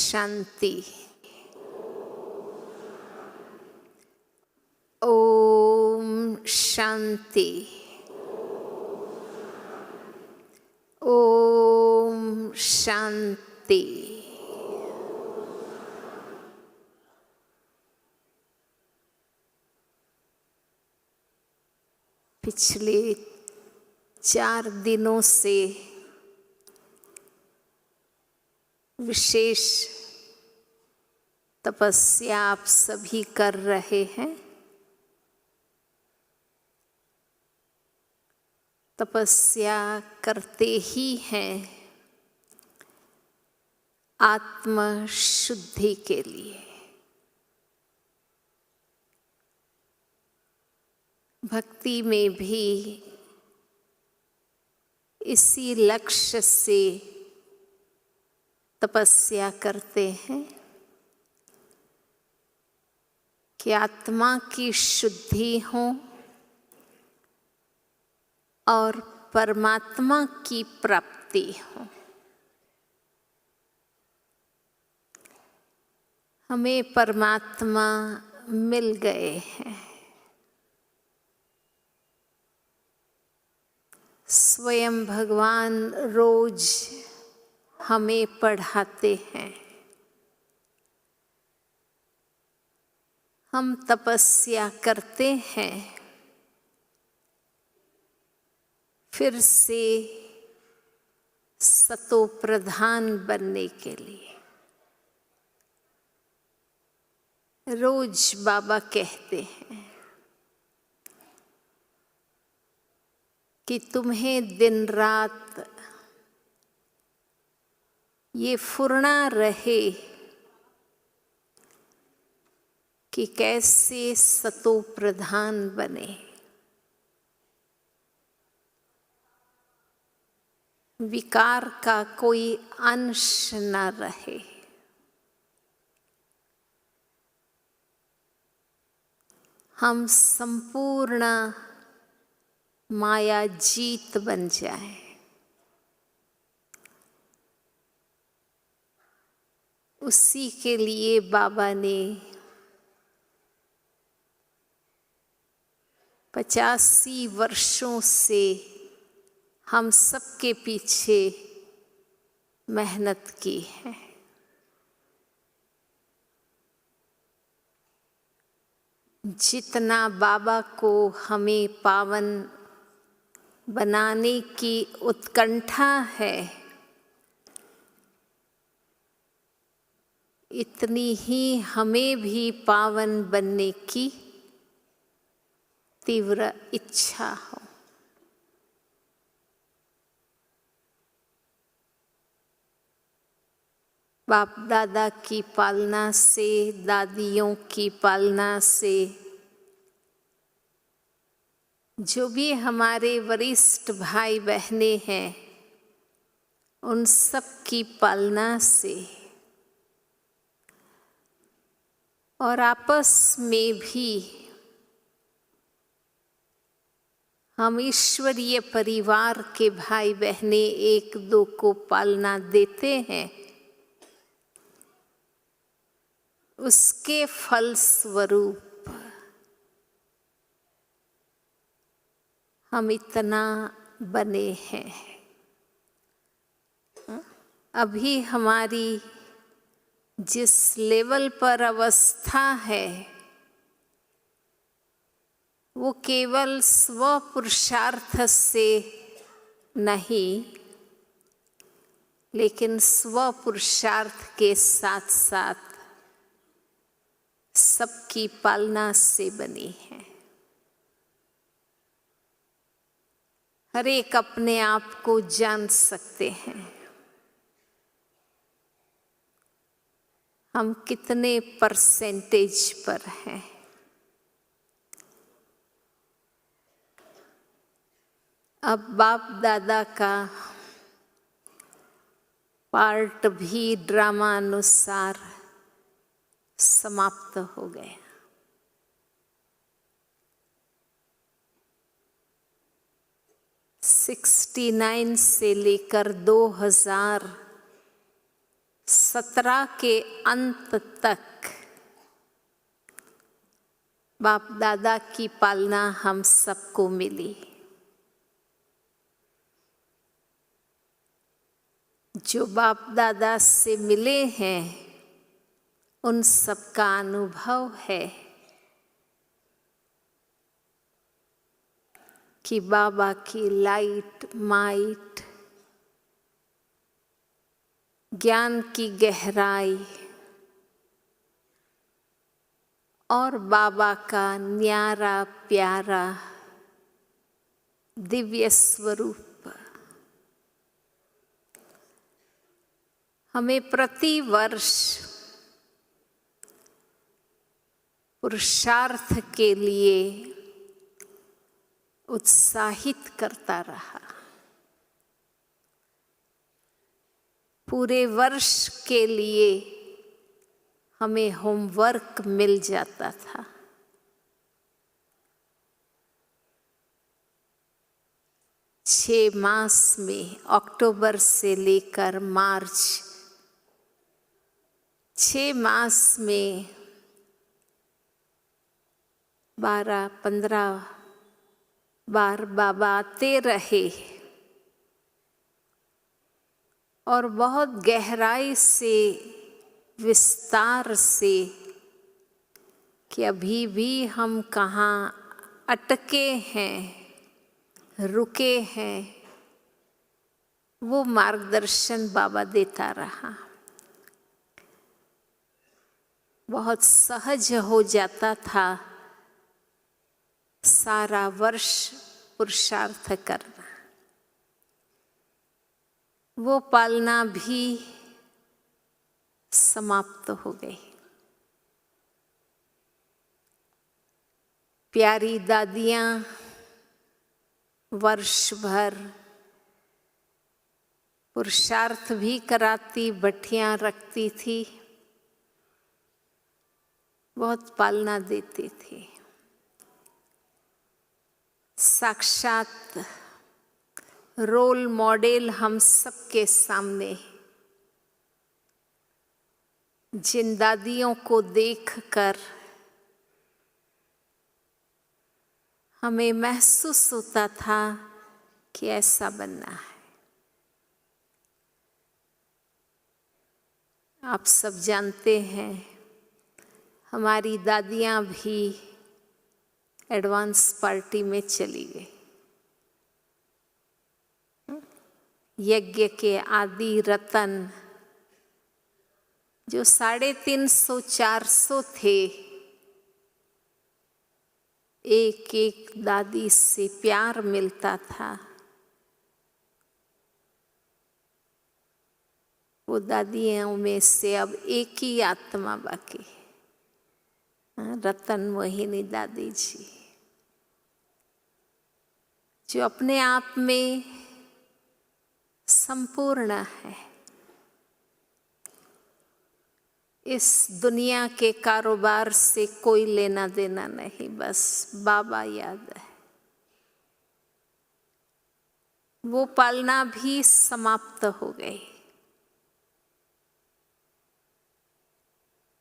शांति। ओम शांति। ओम शांति। पिछले 4 दिनों से विशेष तपस्या आप सभी कर रहे हैं। तपस्या करते ही हैं आत्म शुद्धि के लिए। भक्ति में भी इसी लक्ष्य से तपस्या करते हैं कि आत्मा की शुद्धि हो और परमात्मा की प्राप्ति हो। हमें परमात्मा मिल गए हैं। स्वयं भगवान रोज हमें पढ़ाते हैं। हम तपस्या करते हैं फिर से सतो प्रधान बनने के लिए। रोज बाबा कहते हैं कि तुम्हें दिन रात ये फुरना रहे कि कैसे सतो प्रधान बने। विकार का कोई अंश न रहे। हम संपूर्ण माया जीत बन जाए। उसी के लिए बाबा ने 85 वर्षों से हम सबके पीछे मेहनत की है। जितना बाबा को हमें पावन बनाने की उत्कंठा है, इतनी ही हमें भी पावन बनने की तीव्र इच्छा हो। बाप दादा की पालना से, दादियों की पालना से, जो भी हमारे वरिष्ठ भाई बहने हैं उन सब की पालना से और आपस में भी हम ईश्वरीय परिवार के भाई बहने एक दो को पालना देते हैं, उसके फलस्वरूप हम इतना बने हैं। अभी हमारी जिस लेवल पर अवस्था है वो केवल स्व पुरुषार्थ से नहीं, लेकिन स्व पुरुषार्थ के साथ साथ सबकी पालना से बनी है। हर एक अपने आप को जान सकते हैं हम कितने परसेंटेज पर हैं। अब बाप दादा का पार्ट भी ड्रामा अनुसार समाप्त हो गया। 69 से लेकर 2000 17 के अंत तक बाप दादा की पालना हम सबको मिली। जो बाप दादा से मिले हैं उन सबका अनुभव है कि बाबा की लाइट माइट, ज्ञान की गहराई और बाबा का न्यारा प्यारा दिव्य स्वरूप हमें प्रति वर्ष पुरुषार्थ के लिए उत्साहित करता रहा। पूरे वर्ष के लिए हमें होमवर्क मिल जाता था। छह मास में अक्टूबर से लेकर मार्च 6 मास में 12-15 बार बाबा आते रहे और बहुत गहराई से विस्तार से कि अभी भी हम कहाँ अटके हैं, रुके हैं, वो मार्गदर्शन बाबा देता रहा। बहुत सहज हो जाता था सारा वर्ष पुरुषार्थ करना। वो पालना भी समाप्त हो गई। प्यारी दादियाँ वर्ष भर पुरुषार्थ भी कराती, बठियाँ रखती थी, बहुत पालना देती थी। साक्षात रोल मॉडल हम सबके सामने, जिन दादियों को देखकर हमें महसूस होता था कि ऐसा बनना है। आप सब जानते हैं हमारी दादियाँ भी एडवांस पार्टी में चली गई। यज्ञ के आदि रतन जो 350-400 थे, एक एक दादी से प्यार मिलता था। वो दादियों में से अब एक ही आत्मा बाकी, रतन मोहिनी दादी जी, जो अपने आप में संपूर्ण है। इस दुनिया के कारोबार से कोई लेना देना नहीं, बस बाबा याद है। वो पालना भी समाप्त हो गई।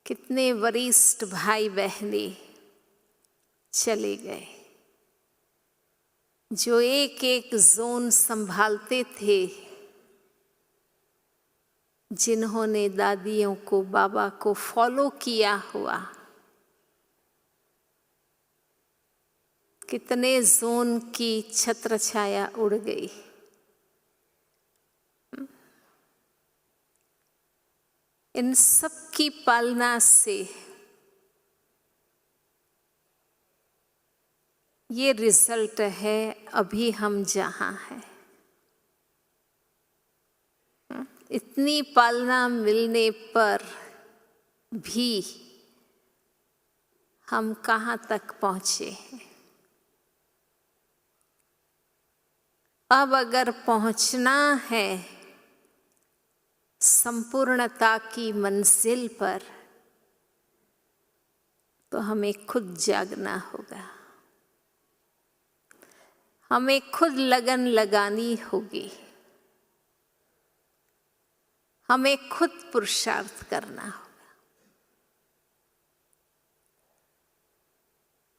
कितने वरिष्ठ भाई बहने चले गए जो एक एक जोन संभालते थे, जिन्होंने दादियों को, बाबा को फॉलो किया हुआ। कितने जोन की छत्र छाया उड़ गई। इन सब की पालना से ये रिजल्ट है अभी हम जहाँ हैं। इतनी पालना मिलने पर भी हम कहाँ तक पहुँचे हैं। अब अगर पहुँचना है संपूर्णता की मंजिल पर, तो हमें खुद जागना होगा, हमें खुद लगन लगानी होगी, हमें खुद पुरुषार्थ करना होगा।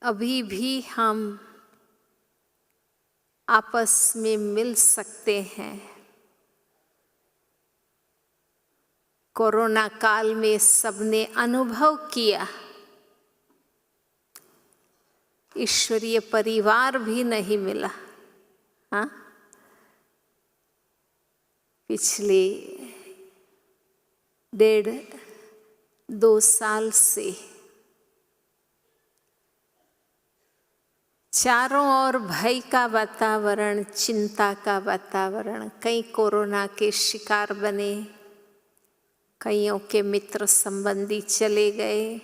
अभी भी हम आपस में मिल सकते हैं। कोरोना काल में सबने अनुभव किया, ईश्वरीय परिवार भी नहीं मिला। हाँ, पिछले 1.5-2 साल से चारों ओर भय का वातावरण, चिंता का वातावरण। कई कोरोना के शिकार बने, कईयों के मित्र संबंधी चले गए,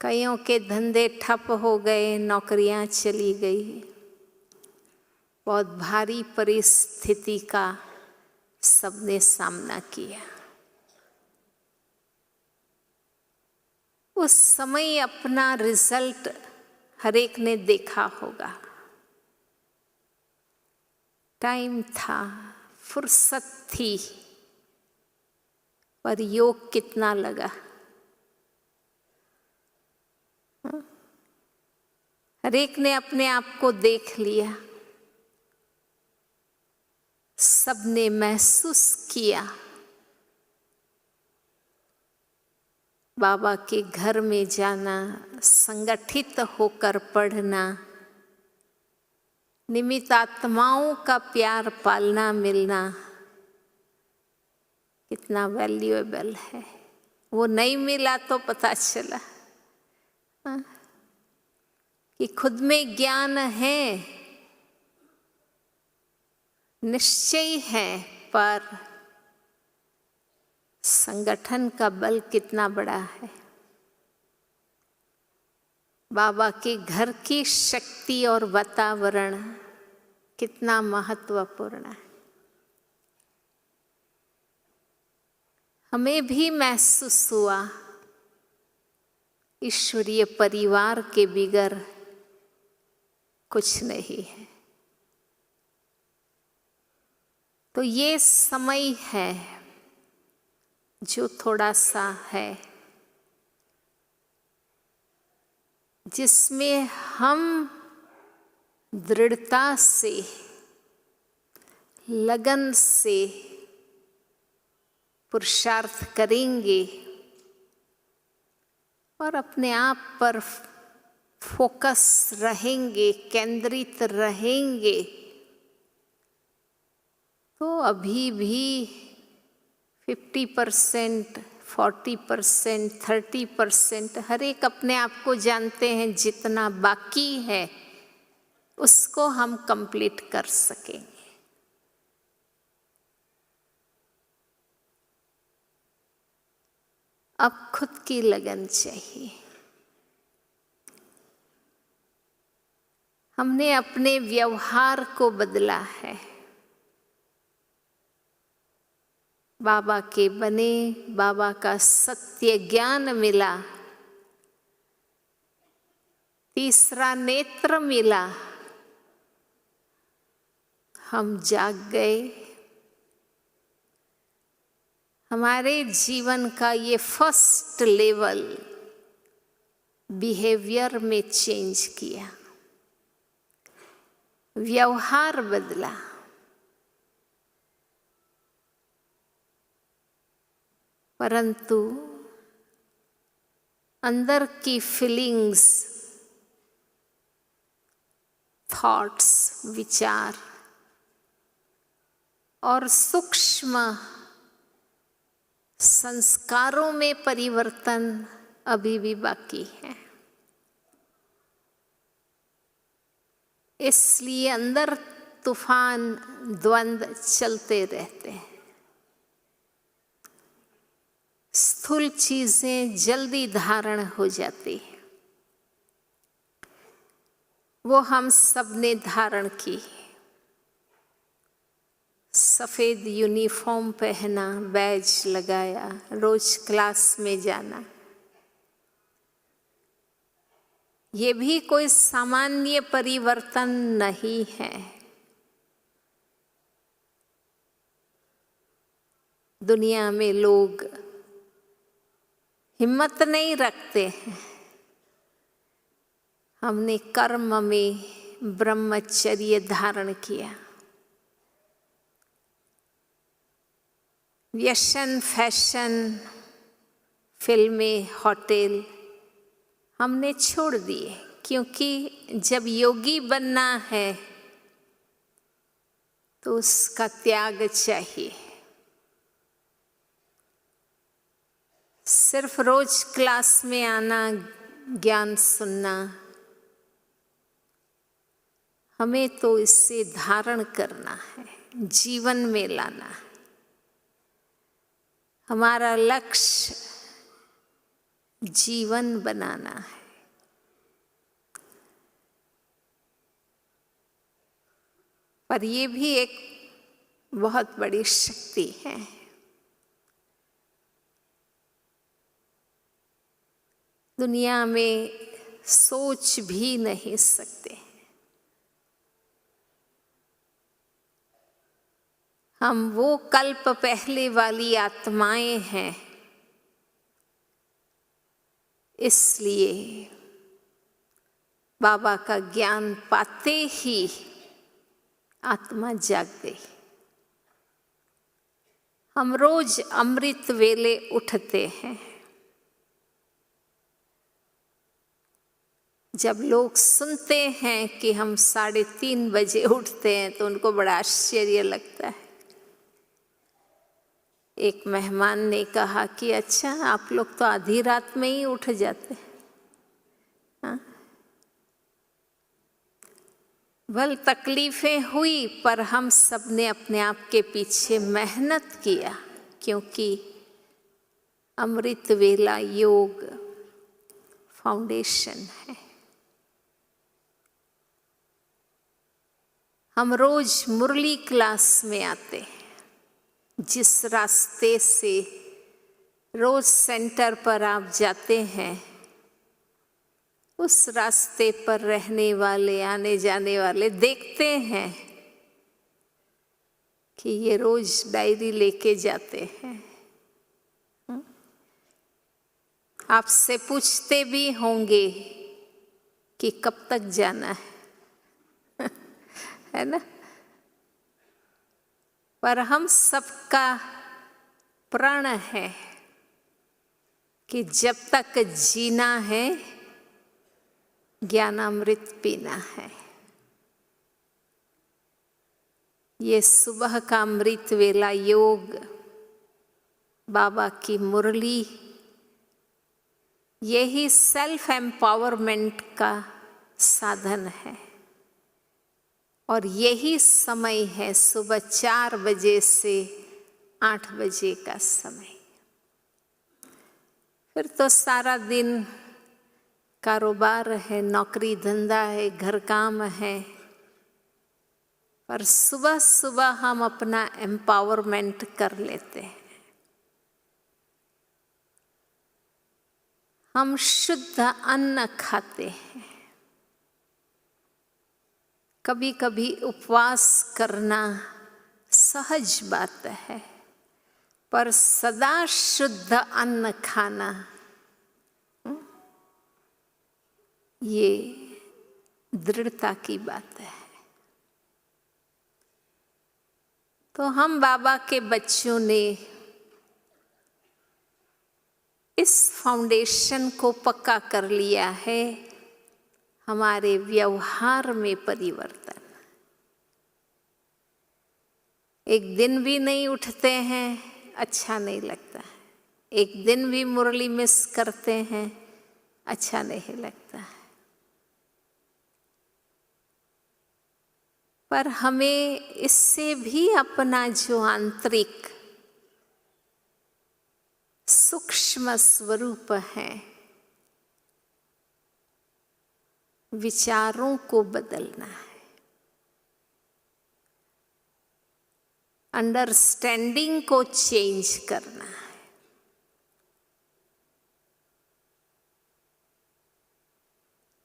कईयों के धंधे ठप हो गए, नौकरियां चली गई। बहुत भारी परिस्थिति का सबने सामना किया। उस समय अपना रिजल्ट हर एक ने देखा होगा। टाइम था, फुर्सत थी, पर योग कितना लगा। हर एक ने अपने आप को देख लिया, सबने महसूस किया। बाबा के घर में जाना, संगठित होकर पढ़ना, निमित्त आत्माओं का प्यार पालना मिलना कितना वैल्यूएबल है। वो नहीं मिला तो पता चला कि खुद में ज्ञान है, निश्चय है, पर संगठन का बल कितना बड़ा है। बाबा के घर की शक्ति और वातावरण कितना महत्वपूर्ण है। हमें भी महसूस हुआ ईश्वरीय परिवार के बिगर कुछ नहीं है। तो ये समय है जो थोड़ा सा है, जिसमें हम दृढ़ता से, लगन से पुरुषार्थ करेंगे और अपने आप पर फोकस रहेंगे, केंद्रित रहेंगे, तो अभी भी 50%, 40%, 30% हर एक अपने आप को जानते हैं। जितना बाकी है उसको हम कंप्लीट कर सकेंगे। अब खुद की लगन चाहिए। हमने अपने व्यवहार को बदला है। बाबा के बने, बाबा का सत्य ज्ञान मिला, तीसरा नेत्र मिला, हम जाग गए। हमारे जीवन का ये फर्स्ट लेवल बिहेवियर में चेंज किया, व्यवहार बदला। परंतु अंदर की फीलिंग्स, थॉट्स, विचार और सूक्ष्म संस्कारों में परिवर्तन अभी भी बाकी है। इसलिए अंदर तूफान, द्वंद्व चलते रहते हैं। स्थूल चीजें जल्दी धारण हो जाती है। वो हम सब ने धारण की। सफेद यूनिफॉर्म पहना, बैज लगाया, रोज क्लास में जाना, ये भी कोई सामान्य परिवर्तन नहीं है। दुनिया में लोग हिम्मत नहीं रखते हैं। हमने कर्म में ब्रह्मचर्य धारण किया, व्यसन, फैशन, फिल्में, होटल हमने छोड़ दिए, क्योंकि जब योगी बनना है तो उसका त्याग चाहिए। सिर्फ रोज क्लास में आना, ज्ञान सुनना, हमें तो इससे धारण करना है, जीवन में लाना है। हमारा लक्ष्य जीवन बनाना है। पर ये भी एक बहुत बड़ी शक्ति है। दुनिया में सोच भी नहीं सकते हम वो कल्प पहले वाली आत्माएं हैं, इसलिए बाबा का ज्ञान पाते ही आत्मा जाग गई। हम रोज अमृत वेले उठते हैं। जब लोग सुनते हैं कि हम 3:30 बजे उठते हैं तो उनको बड़ा आश्चर्य लगता है। एक मेहमान ने कहा कि अच्छा, आप लोग तो आधी रात में ही उठ जाते हैं। हाँ? भले तकलीफें हुई, पर हम सब ने अपने आप के पीछे मेहनत किया, क्योंकि अमृत वेला योग फाउंडेशन है। हम रोज मुरली क्लास में आते हैं। जिस रास्ते से रोज सेंटर पर आप जाते हैं, उस रास्ते पर रहने वाले, आने जाने वाले देखते हैं कि ये रोज डायरी लेके जाते हैं। आपसे पूछते भी होंगे कि कब तक जाना है ना? पर हम सबका प्रण है कि जब तक जीना है, ज्ञानामृत पीना है। ये सुबह का अमृत वेला योग, बाबा की मुरली, यही सेल्फ एम्पावरमेंट का साधन है। और यही समय है सुबह 4 बजे से 8 बजे का समय। फिर तो सारा दिन कारोबार है, नौकरी धंधा है, घर काम है, पर सुबह सुबह हम अपना एम्पावरमेंट कर लेते हैं। हम शुद्ध अन्न खाते हैं। कभी कभी उपवास करना सहज बात है, पर सदा शुद्ध अन्न खाना ये दृढ़ता की बात है। तो हम बाबा के बच्चों ने इस फाउंडेशन को पक्का कर लिया है। हमारे व्यवहार में परिवर्तन। एक दिन भी नहीं उठते हैं, अच्छा नहीं लगता है। एक दिन भी मुरली मिस करते हैं, अच्छा नहीं लगता है। पर हमें इससे भी अपना जो आंतरिक सूक्ष्म स्वरूप है, विचारों को बदलना है। अंडरस्टैंडिंग को चेंज करना है।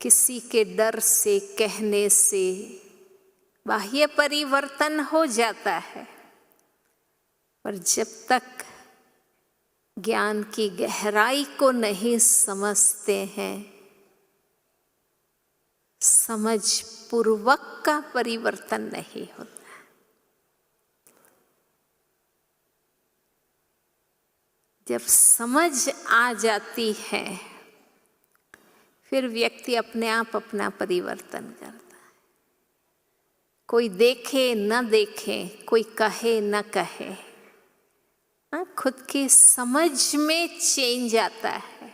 किसी के डर से, कहने से बाह्य परिवर्तन हो जाता है, पर जब तक ज्ञान की गहराई को नहीं समझते हैं, समझ पूर्वक का परिवर्तन नहीं होता। जब समझ आ जाती है फिर व्यक्ति अपने आप अपना परिवर्तन करता है। कोई देखे न देखे, कोई कहे न कहे, खुद की समझ में चेंज आता है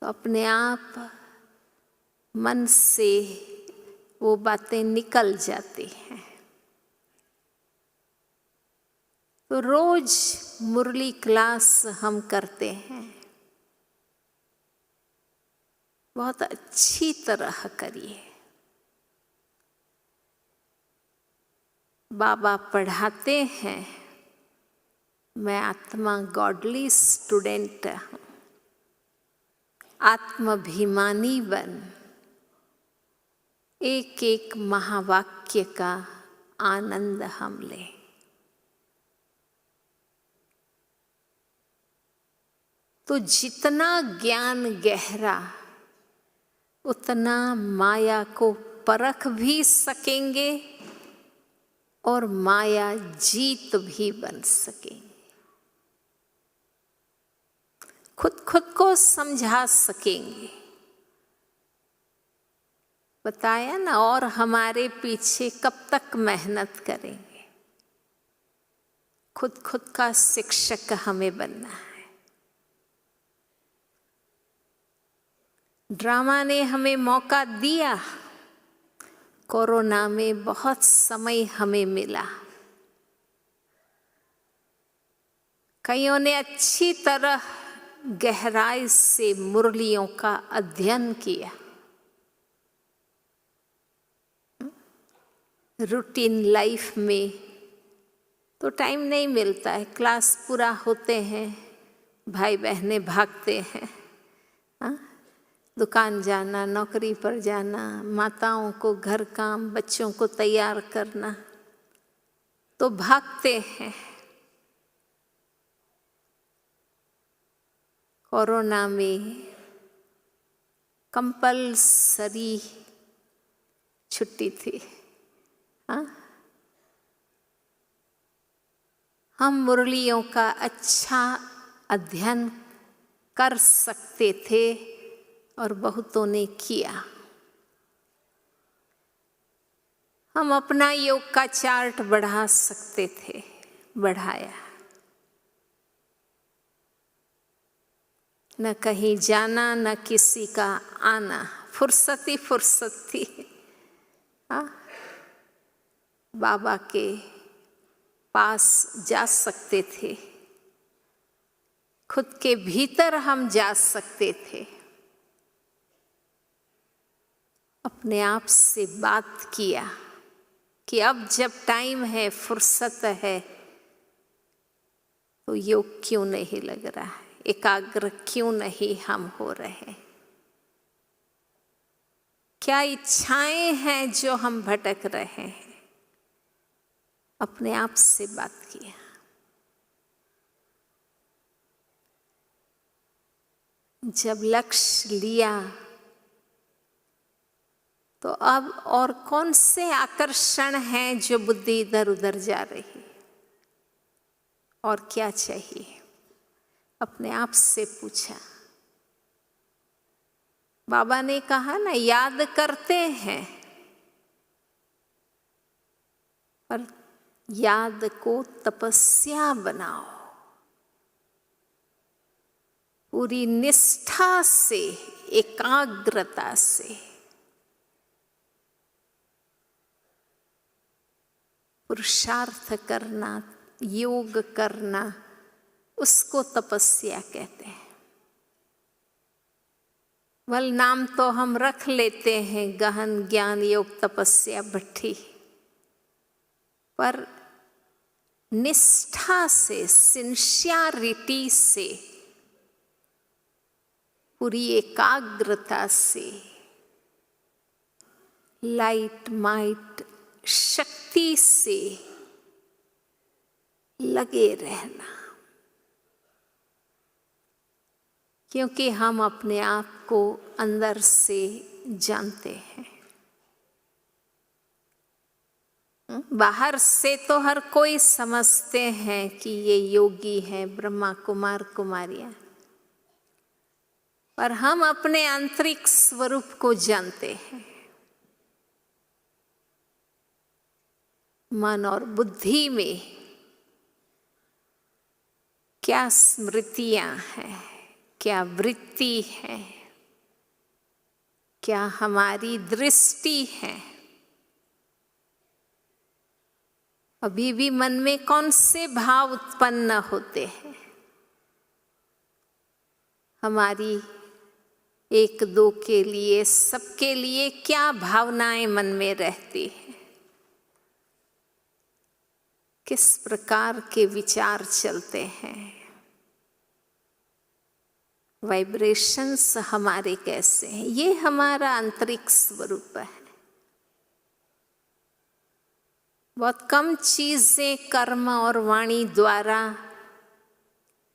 तो अपने आप मन से वो बातें निकल जाती हैं। तो रोज मुरली क्लास हम करते हैं, बहुत अच्छी तरह करिए। बाबा पढ़ाते हैं, मैं आत्मा गॉडली स्टूडेंट हूँ, आत्माभिमानी बन, एक एक महावाक्य का आनंद हम लें। तो जितना ज्ञान गहरा उतना माया को परख भी सकेंगे और माया जीत भी बन सकेंगे। खुद को समझा सकेंगे। बताया ना, और हमारे पीछे कब तक मेहनत करेंगे। खुद का शिक्षक हमें बनना है। ड्रामा ने हमें मौका दिया, कोरोना में बहुत समय हमें मिला। कईयों ने अच्छी तरह गहराई से मुरलियों का अध्ययन किया। रूटीन लाइफ में तो टाइम नहीं मिलता है, क्लास पूरा होते हैं, भाई बहनें भागते हैं, दुकान जाना, नौकरी पर जाना, माताओं को घर काम, बच्चों को तैयार करना, तो भागते हैं। कोरोना में कंपल्सरी छुट्टी थी। हम मुरलियों का अच्छा अध्ययन कर सकते थे और बहुतों ने किया। हम अपना योग का चार्ट बढ़ा सकते थे, बढ़ाया। न कहीं जाना, न किसी का आना, फुर्सत ही फुर्सत थी। बाबा के पास जा सकते थे, खुद के भीतर हम जा सकते थे। अपने आप से बात किया कि अब जब टाइम है, फुर्सत है, तो योग क्यों नहीं लग रहा है, एकाग्र क्यों नहीं हम हो रहे, क्या इच्छाएं हैं जो हम भटक रहे हैं। अपने आप से बात किया। जब लक्ष्य लिया तो अब और कौन से आकर्षण हैं जो बुद्धि इधर उधर जा रही, और क्या चाहिए, अपने आप से पूछा। बाबा ने कहा ना, याद करते हैं पर याद को तपस्या बनाओ, पूरी निष्ठा से, एकाग्रता से। पुरुषार्थ करना, योग करना, उसको तपस्या कहते हैं। वल नाम तो हम रख लेते हैं, गहन ज्ञान योग तपस्या भट्ठी, पर निष्ठा से, सिंसियरिटी से, पूरी एकाग्रता से, लाइट माइट शक्ति से लगे रहना। क्योंकि हम अपने आप को अंदर से जानते हैं। बाहर से तो हर कोई समझते हैं कि ये योगी है, ब्रह्मा कुमार कुमारियां, पर हम अपने आंतरिक स्वरूप को जानते हैं। मन और बुद्धि में क्या स्मृतियां हैं, क्या वृत्ति है, क्या हमारी दृष्टि है, अभी भी मन में कौन से भाव उत्पन्न होते हैं, हमारी एक दो के लिए, सबके लिए क्या भावनाएं मन में रहती हैं, किस प्रकार के विचार चलते हैं, वाइब्रेशंस हमारे कैसे हैं, ये हमारा आंतरिक स्वरूप है। बहुत कम चीजें कर्म और वाणी द्वारा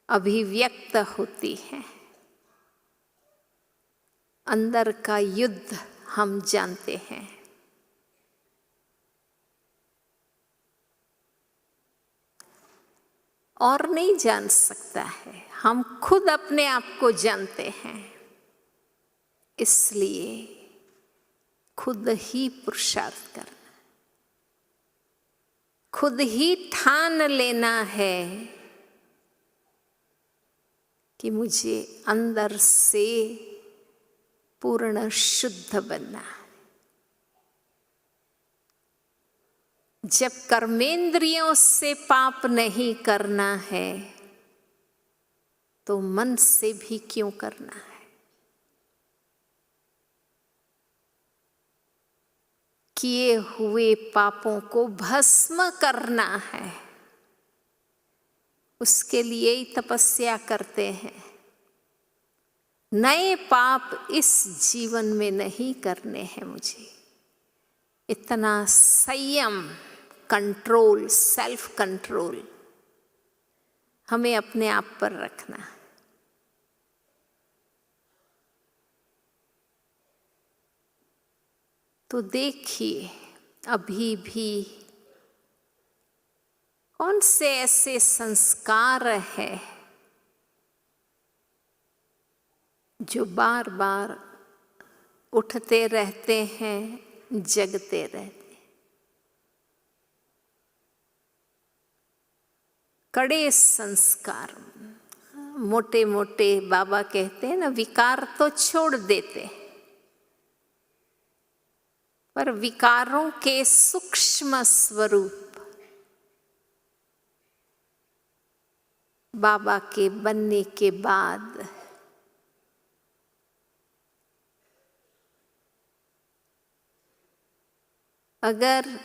अभिव्यक्त होती हैं। अंदर का युद्ध हम जानते हैं। और नहीं जान सकता है, हम खुद अपने आप को जानते हैं। इसलिए खुद ही पुरुषार्थ करना, खुद ही ठान लेना है कि मुझे अंदर से पूर्ण शुद्ध बनना है। जब कर्मेंद्रियों से पाप नहीं करना है तो मन से भी क्यों करना है। किए हुए पापों को भस्म करना है, उसके लिए ही तपस्या करते हैं। नए पाप इस जीवन में नहीं करने हैं मुझे। इतना संयम, कंट्रोल, सेल्फ कंट्रोल हमें अपने आप पर रखना है। तो देखिए, अभी भी कौन से ऐसे संस्कार हैं जो बार बार उठते रहते हैं, जगते रहते हैं। कड़े संस्कार, मोटे मोटे बाबा कहते हैं ना, विकार तो छोड़ देते, पर विकारों के सूक्ष्म स्वरूप बाबा के बनने के बाद अगर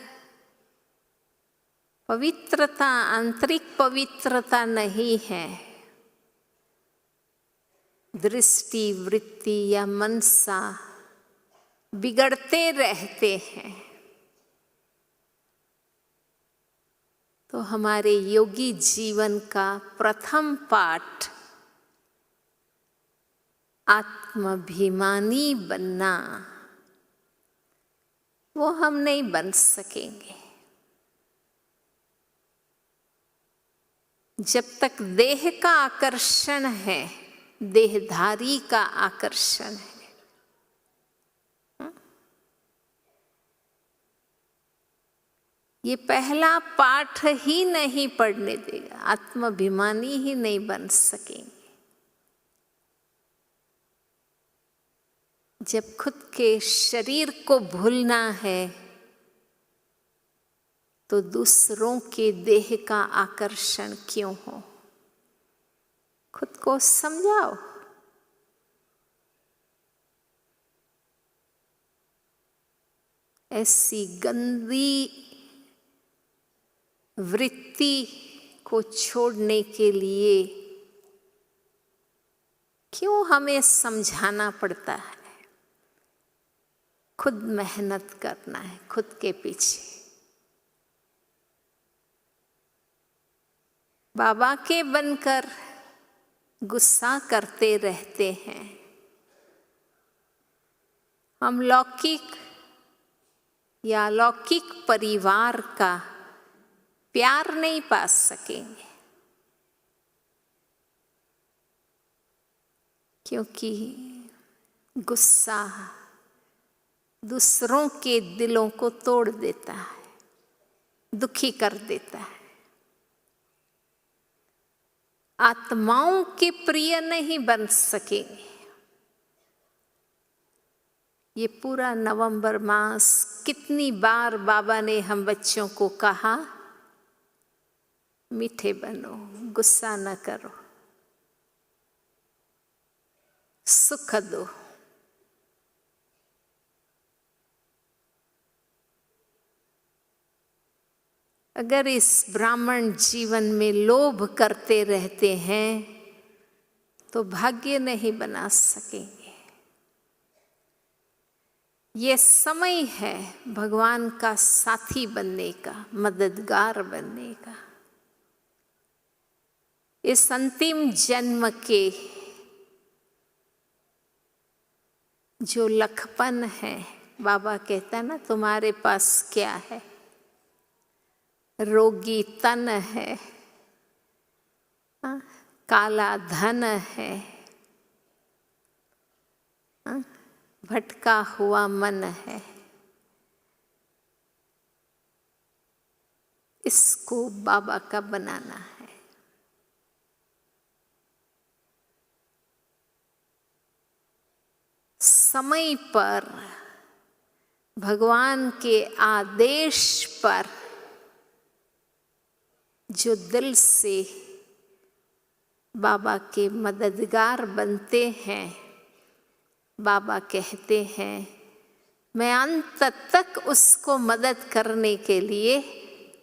पवित्रता, आंतरिक पवित्रता नहीं है, दृष्टि, वृत्ति या मनसा बिगड़ते रहते हैं, तो हमारे योगी जीवन का प्रथम पाठ आत्माभिमानी बनना, वो हम नहीं बन सकेंगे जब तक देह का आकर्षण है, देहधारी का आकर्षण है। ये पहला पाठ ही नहीं पढ़ने देगा, आत्माभिमानी ही नहीं बन सकेंगे। जब खुद के शरीर को भूलना है तो दूसरों के देह का आकर्षण क्यों हो। खुद को समझाओ। ऐसी गंदी वृत्ति को छोड़ने के लिए क्यों हमें समझाना पड़ता है। खुद मेहनत करना है खुद के पीछे। बाबा के बनकर गुस्सा करते रहते हैं, हम लौकिक या अलौकिक परिवार का प्यार नहीं पा सकेंगे, क्योंकि गुस्सा दूसरों के दिलों को तोड़ देता है, दुखी कर देता है, आत्माओं के प्रिय नहीं बन सकेंगे। ये पूरा नवंबर मास कितनी बार बाबा ने हम बच्चों को कहा, मीठे बनो, गुस्सा न करो, सुख दो। अगर इस ब्राह्मण जीवन में लोभ करते रहते हैं तो भाग्य नहीं बना सकेंगे। ये समय है भगवान का साथी बनने का, मददगार बनने का। इस अंतिम जन्म के जो लखपन है, बाबा कहता है ना, तुम्हारे पास क्या है? रोगी तन है, काला धन है, भटका हुआ मन है। इसको बाबा का बनाना है। समय पर, भगवान के आदेश पर जो दिल से बाबा के मददगार बनते हैं, बाबा कहते हैं मैं अंत तक उसको मदद करने के लिए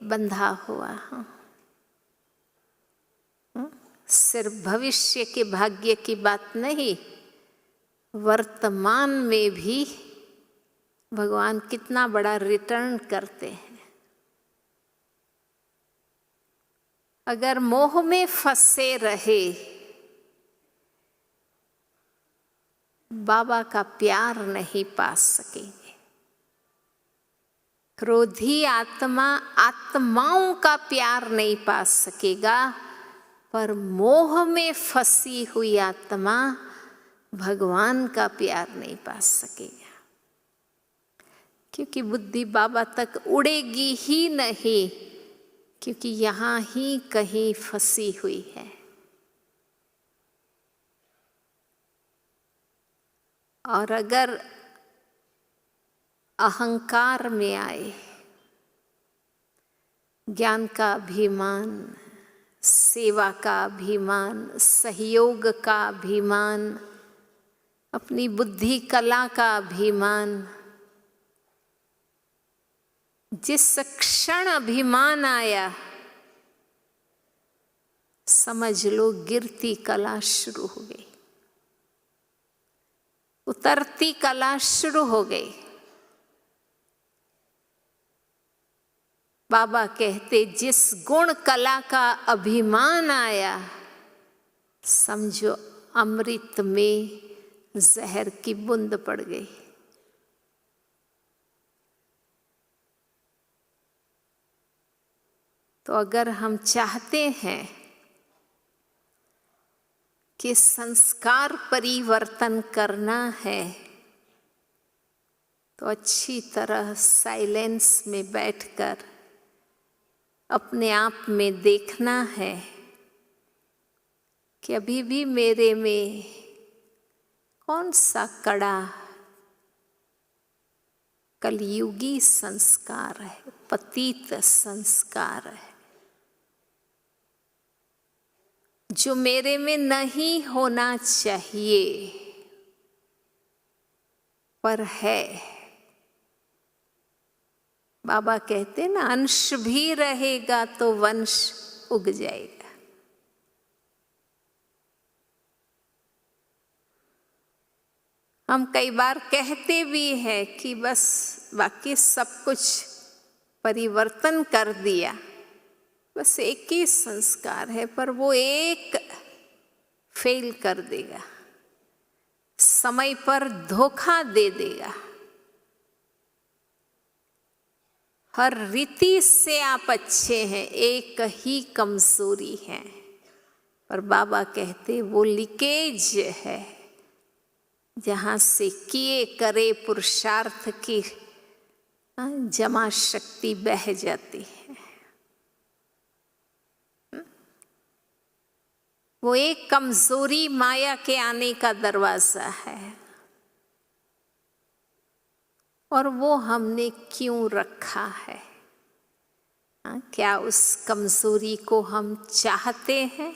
बंधा हुआ हूँ। सिर्फ भविष्य के भाग्य की बात नहीं, वर्तमान में भी भगवान कितना बड़ा रिटर्न करते हैं। अगर मोह में फंसे रहे, बाबा का प्यार नहीं पा सकेंगे। क्रोधी आत्मा आत्माओं का प्यार नहीं पा सकेगा, पर मोह में फंसी हुई आत्मा भगवान का प्यार नहीं पा सकेगा, क्योंकि बुद्धि बाबा तक उड़ेगी ही नहीं, क्योंकि यहाँ ही कहीं फंसी हुई है। और अगर अहंकार में आए, ज्ञान का अभिमान, सेवा का अभिमान, सहयोग का अभिमान, अपनी बुद्धि कला का अभिमान, जिस क्षण अभिमान आया, समझ लो गिरती कला शुरू हो गई, उतरती कला शुरू हो गई। बाबा कहते जिस गुण कला का अभिमान आया, समझो अमृत में जहर की बूंद पड़ गई। तो अगर हम चाहते हैं कि संस्कार परिवर्तन करना है, तो अच्छी तरह साइलेंस में बैठकर अपने आप में देखना है कि अभी भी मेरे में कौन सा कड़ा कलयुगी संस्कार है, पतित संस्कार है, जो मेरे में नहीं होना चाहिए पर है। बाबा कहते ना, अंश भी रहेगा तो वंश उग जाएगा। हम कई बार कहते भी हैं कि बस बाकी सब कुछ परिवर्तन कर दिया, बस एक ही संस्कार है, पर वो एक फेल कर देगा, समय पर धोखा दे देगा। हर रीति से आप अच्छे हैं, एक ही कमजोरी है। पर बाबा कहते वो लीकेज है जहाँ से किए करे पुरुषार्थ की जमा शक्ति बह जाती है। वो एक कमजोरी माया के आने का दरवाजा है, और वो हमने क्यों रखा है? क्या उस कमजोरी को हम चाहते हैं?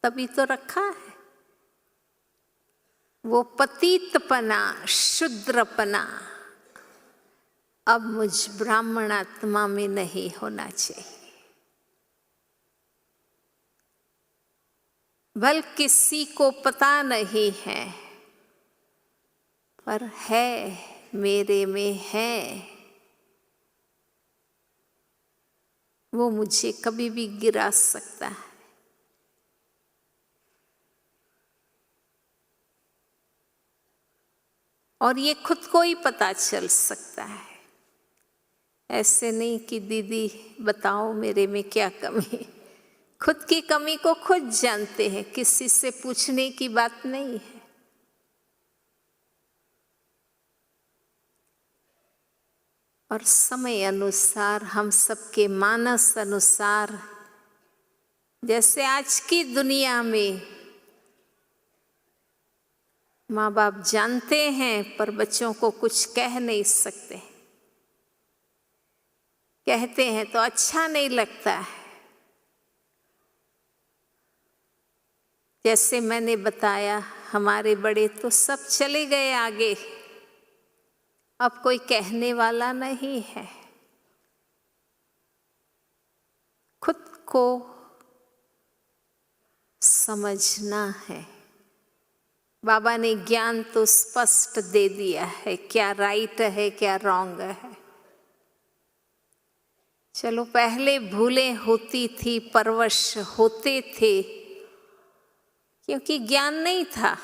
तभी तो रखा है। वो पतितपना, शुद्रपना अब मुझ ब्राह्मण आत्मा में नहीं होना चाहिए। भल किसी को पता नहीं है, पर है मेरे में है। वो मुझे कभी भी गिरा सकता है। और ये खुद को ही पता चल सकता है। ऐसे नहीं कि दीदी बताओ मेरे में क्या कमी। खुद की कमी को खुद जानते हैं, किसी से पूछने की बात नहीं है। और समय अनुसार, हम सबके मानस अनुसार, जैसे आज की दुनिया में माँ बाप जानते हैं पर बच्चों को कुछ कह नहीं सकते। कहते हैं तो अच्छा नहीं लगता है। जैसे मैंने बताया, हमारे बड़े तो सब चले गए आगे, अब कोई कहने वाला नहीं है। खुद को समझना है। बाबा ने ज्ञान तो स्पष्ट दे दिया है, क्या राइट है क्या रॉन्ग है। चलो पहले भूलें होती थी, परवश होते थे, क्योंकि ज्ञान नहीं था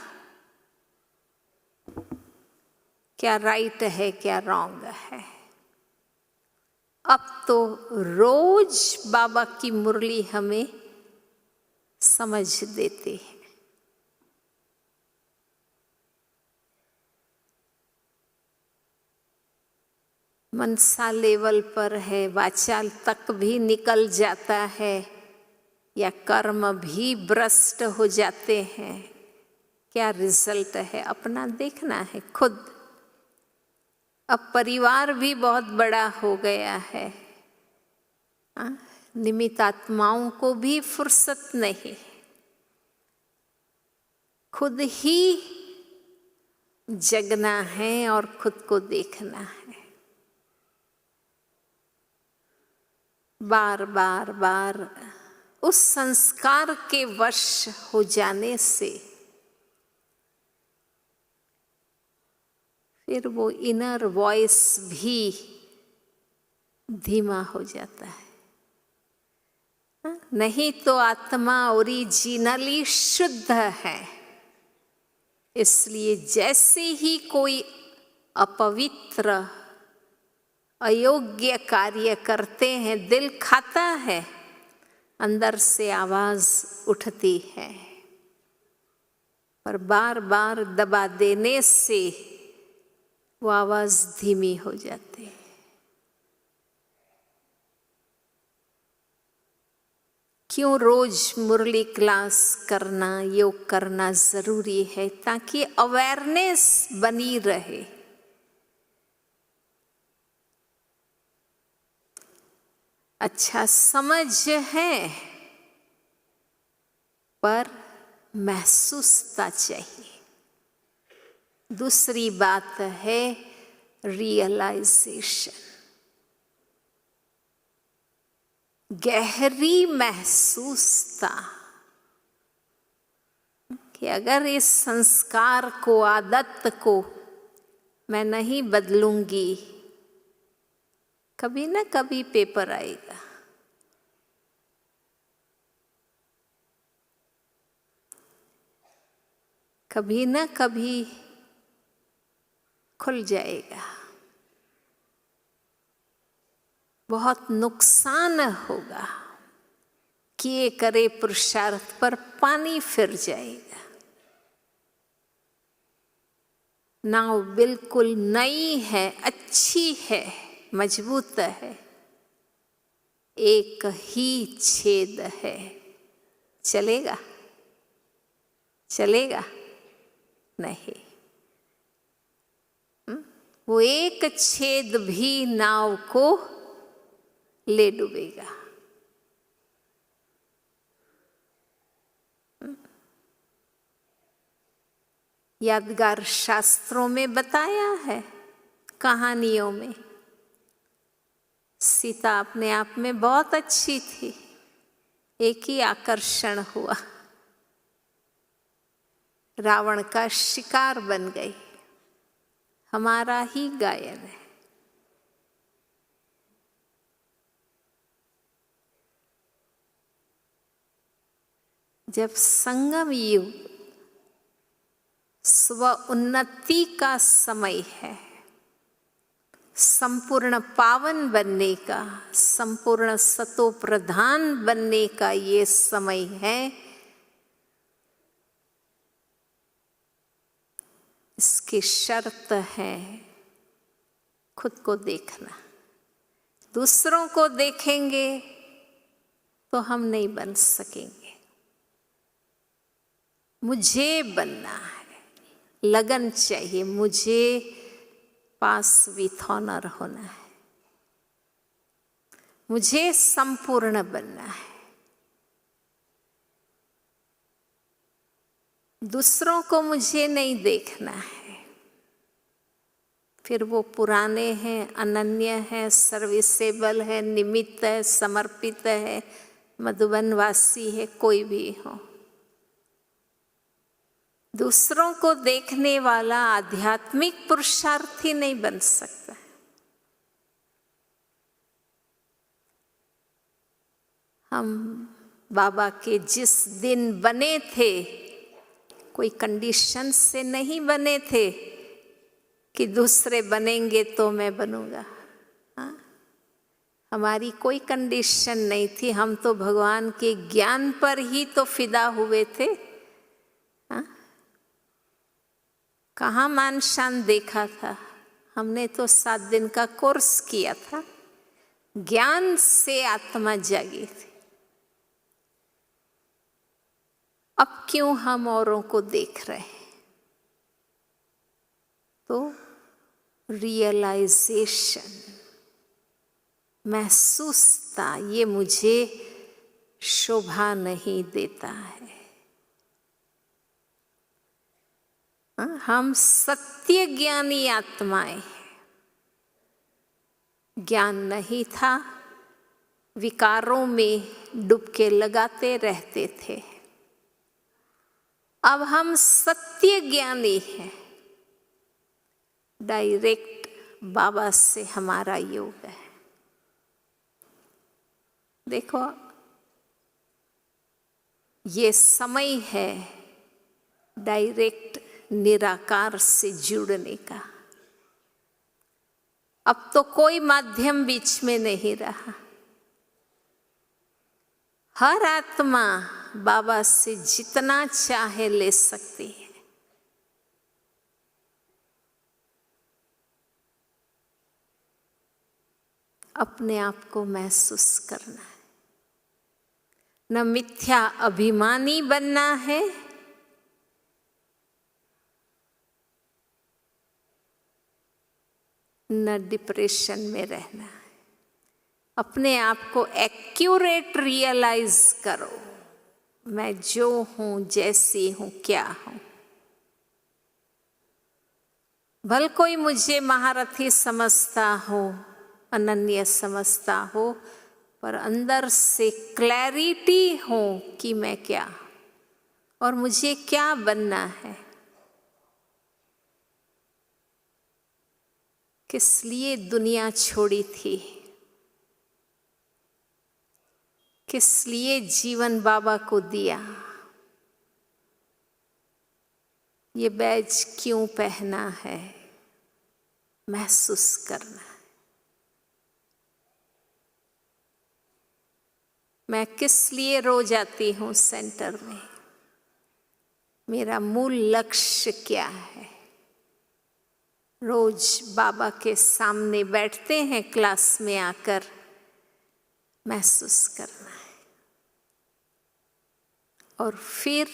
क्या राइट है क्या रॉन्ग है। अब तो रोज बाबा की मुरली हमें समझ देती है। मनसा लेवल पर है, वाचाल तक भी निकल जाता है, या कर्म भी भ्रष्ट हो जाते हैं। क्या रिजल्ट है अपना देखना है खुद। अब परिवार भी बहुत बड़ा हो गया है, निमित्त आत्माओं को भी फुर्सत नहीं, खुद ही जगना है और खुद को देखना है। बार बार बार उस संस्कार के वश हो जाने से फिर वो इनर वॉइस भी धीमा हो जाता है। नहीं तो आत्मा ओरिजिनली शुद्ध है, इसलिए जैसे ही कोई अपवित्र अयोग्य कार्य करते हैं, दिल खाता है, अंदर से आवाज उठती है, पर बार बार दबा देने से वो आवाज धीमी हो जाती है। क्यों रोज मुरली क्लास करना, योग करना जरूरी है? ताकि अवेयरनेस बनी रहे। अच्छा समझ है, पर महसूसता चाहिए। दूसरी बात है रियलाइजेशन, गहरी महसूसता कि अगर इस संस्कार को, आदत को मैं नहीं बदलूंगी, कभी ना कभी पेपर आएगा। कभी न कभी खुल जाएगा। बहुत नुकसान होगा, किए करे पुरुषार्थ पर पानी फिर जाएगा। नाव बिल्कुल नई है, अच्छी है, मजबूत है, एक ही छेद है। चलेगा? चलेगा नहीं। वो एक छेद भी नाव को ले डूबेगा। यादगार शास्त्रों में बताया है, कहानियों में। सीता अपने आप में बहुत अच्छी थी, एक ही आकर्षण हुआ, रावण का शिकार बन गई। हमारा ही गायन है। जब संगम युग स्व उन्नति का समय है, संपूर्ण पावन बनने का, संपूर्ण सतो प्रधान बनने का ये समय है। इसकी शर्त है खुद को देखना। दूसरों को देखेंगे तो हम नहीं बन सकेंगे। मुझे बनना है, लगन चाहिए, मुझे पास विथ ऑनर होना है, मुझे संपूर्ण बनना है। दूसरों को मुझे नहीं देखना है। फिर वो पुराने हैं, अनन्य है, सर्विसेबल है, निमित्त है, समर्पित है, मधुबनवासी है, कोई भी हो। दूसरों को देखने वाला आध्यात्मिक पुरुषार्थी नहीं बन सकता। हम बाबा के जिस दिन बने थे, कोई कंडीशन से नहीं बने थे कि दूसरे बनेंगे तो मैं बनूंगा। हाँ? हमारी कोई कंडीशन नहीं थी। हम तो भगवान के ज्ञान पर ही तो फिदा हुए थे। हाँ? कहाँ मान शान देखा था? हमने तो 7 दिन का कोर्स किया था। ज्ञान से आत्मा जागी थी। अब क्यों हम औरों को देख रहे हैं? तो रियलाइजेशन, महसूसता, ये मुझे शोभा नहीं देता है। हम सत्य ज्ञानी आत्माएं हैं। ज्ञान नहीं था, विकारों में डुबके लगाते रहते थे। अब हम सत्य ज्ञानी हैं। डायरेक्ट बाबा से हमारा योग है। देखो, ये समय है डायरेक्ट निराकार से जुड़ने का। अब तो कोई माध्यम बीच में नहीं रहा। हर आत्मा बाबा से जितना चाहे ले सकती है। अपने आप को महसूस करना है। न मिथ्या अभिमानी बनना है, न डिप्रेशन में रहना है। अपने आप को एक्यूरेट रियलाइज करो। मैं जो हूं, जैसी हूं, क्या हूं। भल कोई मुझे महारथी समझता हो, अनन्य समझता हो, पर अंदर से क्लैरिटी हो कि मैं क्या और मुझे क्या बनना है। किस लिए दुनिया छोड़ी थी, किस लिए जीवन बाबा को दिया। ये बैज क्यों पहना है, महसूस करना है। मैं किस लिए रोज आती हूँ सेंटर में, मेरा मूल लक्ष्य क्या है। रोज बाबा के सामने बैठते हैं क्लास में आकर, महसूस करना है और फिर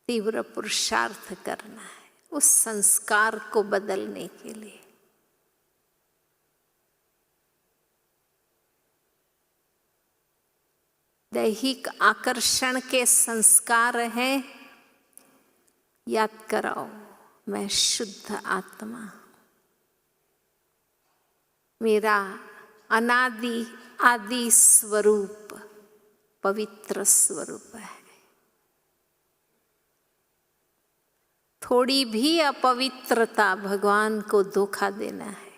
तीव्र पुरुषार्थ करना है उस संस्कार को बदलने के लिए। दैहिक आकर्षण के संस्कार हैं, याद कराओ मैं शुद्ध आत्मा, मेरा अनादि आदि स्वरूप पवित्र स्वरूप है। थोड़ी भी अपवित्रता भगवान को धोखा देना है।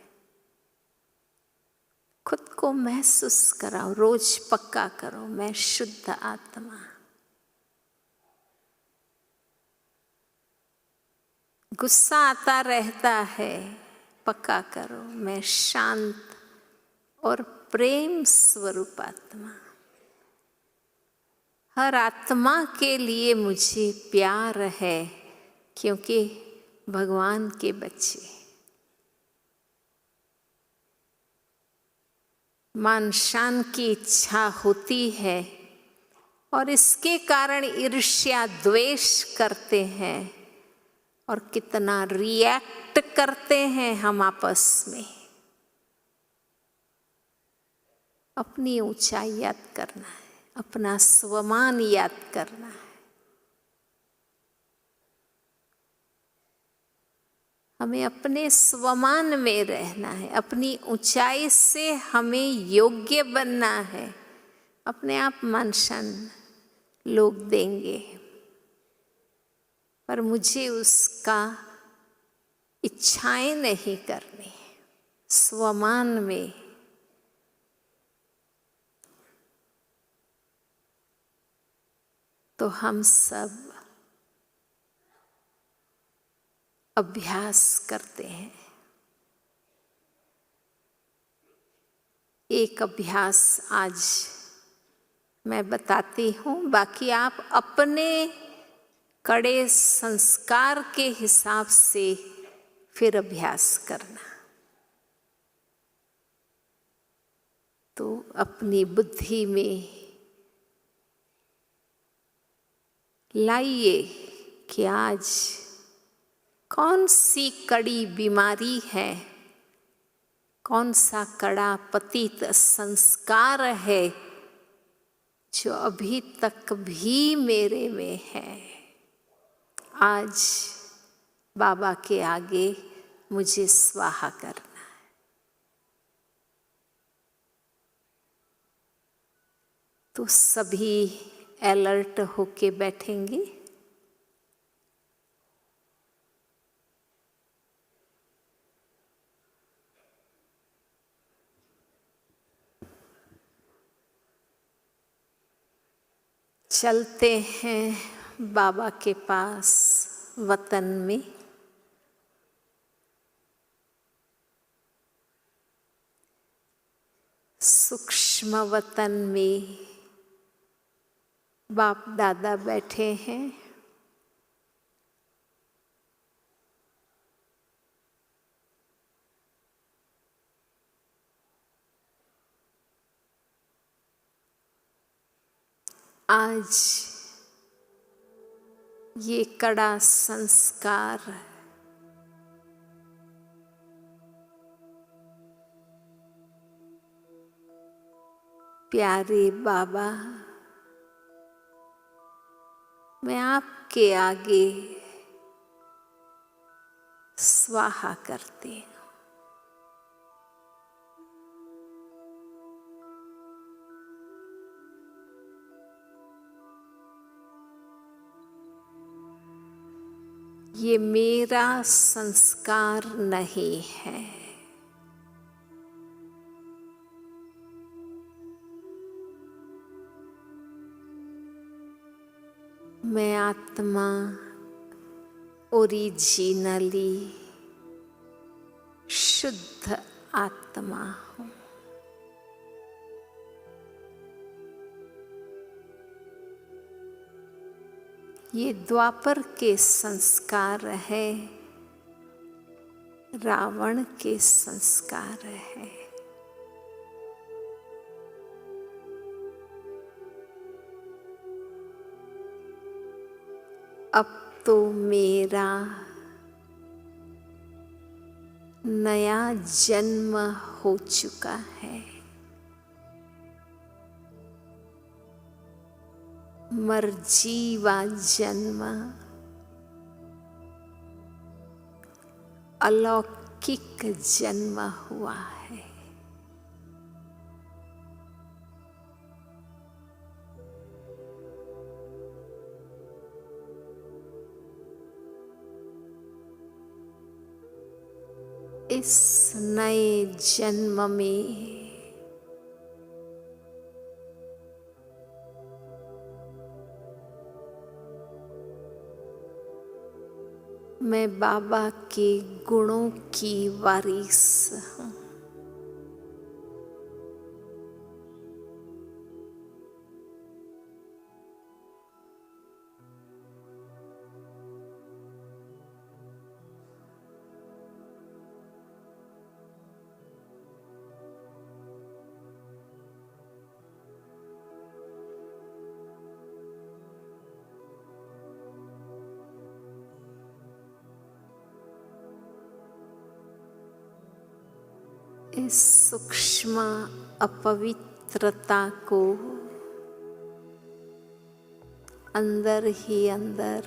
खुद को महसूस कराओ, रोज पक्का करो मैं शुद्ध आत्मा। गुस्सा आता रहता है, पक्का करो मैं शांत और प्रेम स्वरूप आत्मा। हर आत्मा के लिए मुझे प्यार है क्योंकि भगवान के बच्चे। मान शान की इच्छा होती है और इसके कारण ईर्ष्या द्वेष करते हैं और कितना रिएक्ट करते हैं हम आपस में। अपनी ऊंचाई याद करना है, अपना स्वमान याद करना है। हमें अपने स्वमान में रहना है, अपनी ऊंचाई से हमें योग्य बनना है। अपने आप मान शान लोग देंगे, पर मुझे उसका इच्छाएं नहीं करनी। स्वमान में तो हम सब अभ्यास करते हैं। एक अभ्यास आज मैं बताती हूँ, बाकी आप अपने कड़े संस्कार के हिसाब से फिर अभ्यास करना। तो अपनी बुद्धि में लाइए कि आज कौन सी कड़ी बीमारी है, कौन सा कड़ा पतित संस्कार है जो अभी तक भी मेरे में है। आज बाबा के आगे मुझे स्वाहा करना है। तो सभी अलर्ट होके बैठेंगे। चलते हैं बाबा के पास वतन में। सूक्ष्म वतन में बाप दादा बैठे हैं। आज ये कड़ा संस्कार प्यारे बाबा, मैं आपके आगे स्वाहा करती हूँ। ये मेरा संस्कार नहीं है। मैं आत्मा ओरिजिनली शुद्ध आत्मा हूँ। ये द्वापर के संस्कार है, रावण के संस्कार है। अब तो मेरा नया जन्म हो चुका है। मर्जीवा जन्म अलौकिक जन्म हुआ है। इस नए जन्म में मैं बाबा के गुणों की वारिस हूँ। इस सूक्ष्म अपवित्रता को अंदर ही अंदर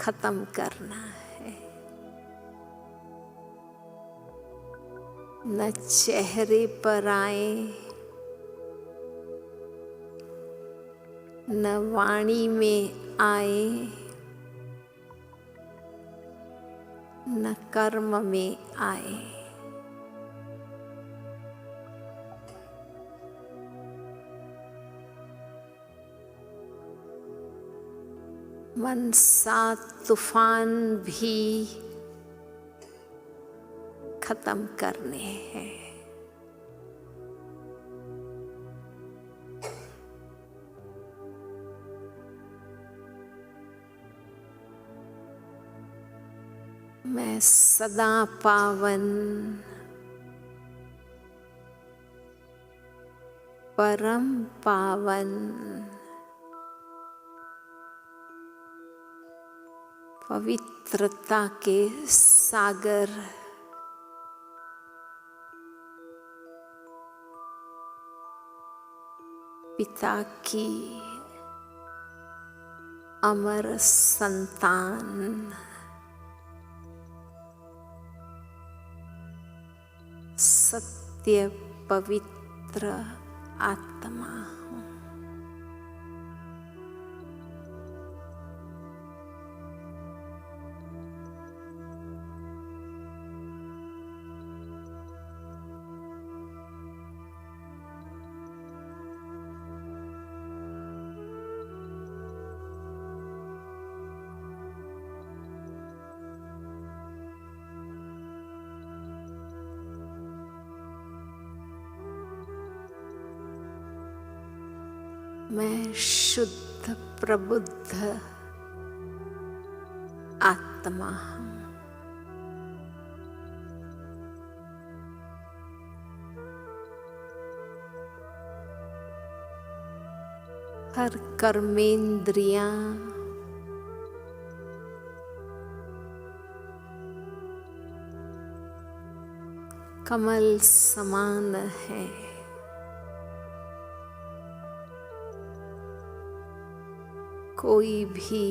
खत्म करना है। न चेहरे पर आए, न वाणी में आए, न कर्म में आए। मनसा तूफान भी खत्म करने हैं। मैं सदा पावन परम पावन पवित्रता के सागर पिता की अमर संतान सत्य पवित्र आत्मा हूँ। मैं शुद्ध प्रबुद्ध आत्मा हूँ। हर कर्मेंद्रियां कमल समान है। कोई भी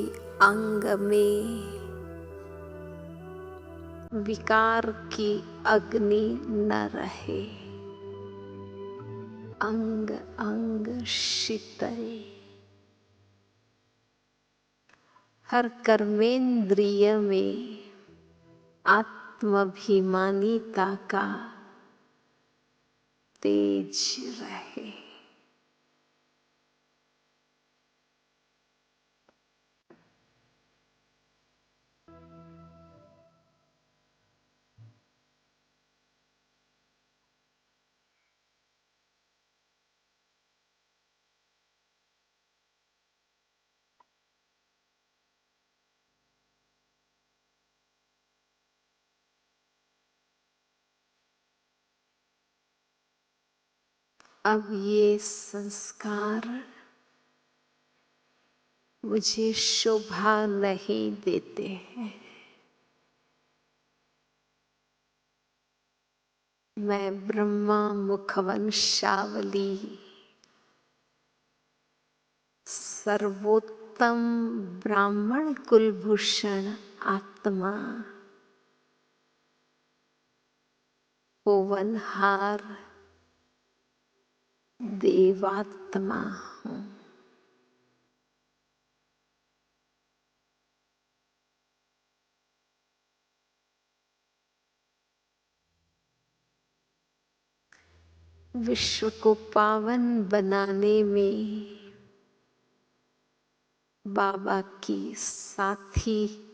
अंग में विकार की अग्नि न रहे। अंग अंग शीतल। हर कर्मेंद्रिय में आत्माभिमानिता का तेज रहे। अब ये संस्कार मुझे शोभा नहीं देते हैं। मैं ब्रह्मा मुखवंशावली सर्वोत्तम ब्राह्मण कुलभूषण आत्मा पवनहार देवात्मा हूँ। विश्व को पावन बनाने में बाबा की साथी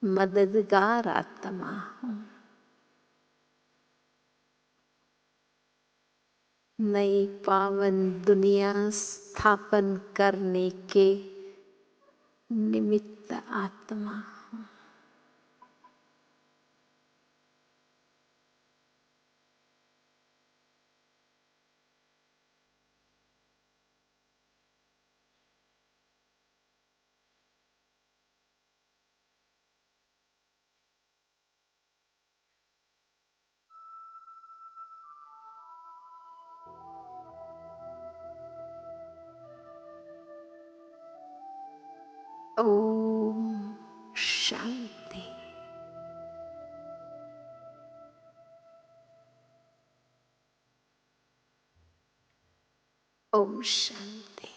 मददगार आत्मा हूँ। नई पावन दुनिया स्थापन करने के निमित्त आत्मा हूँ। ओम शांति। ओम शांति।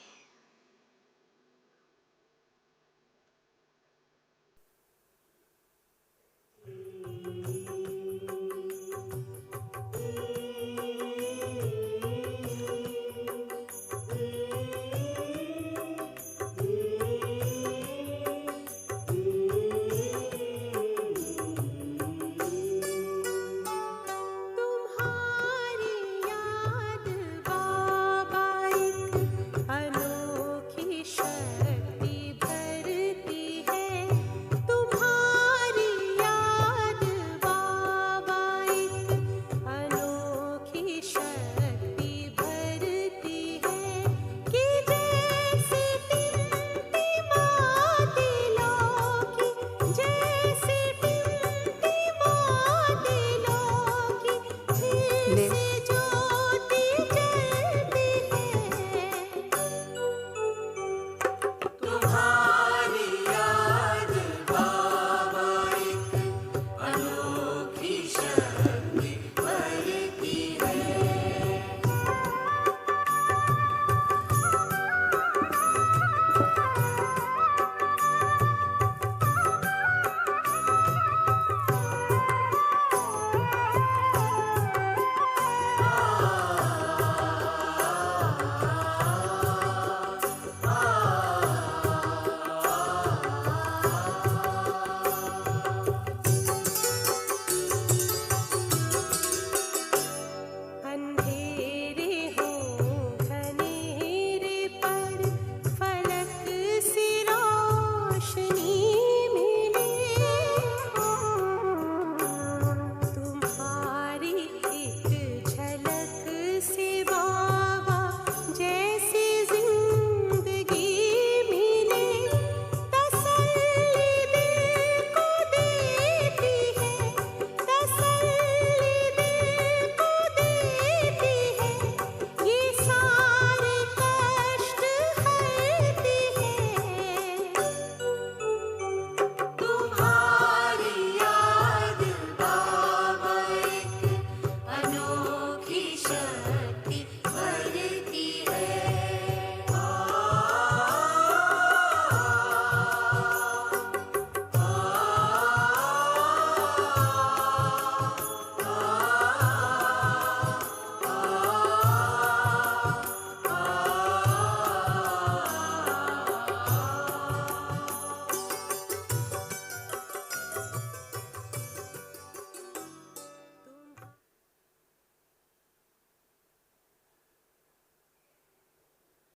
ले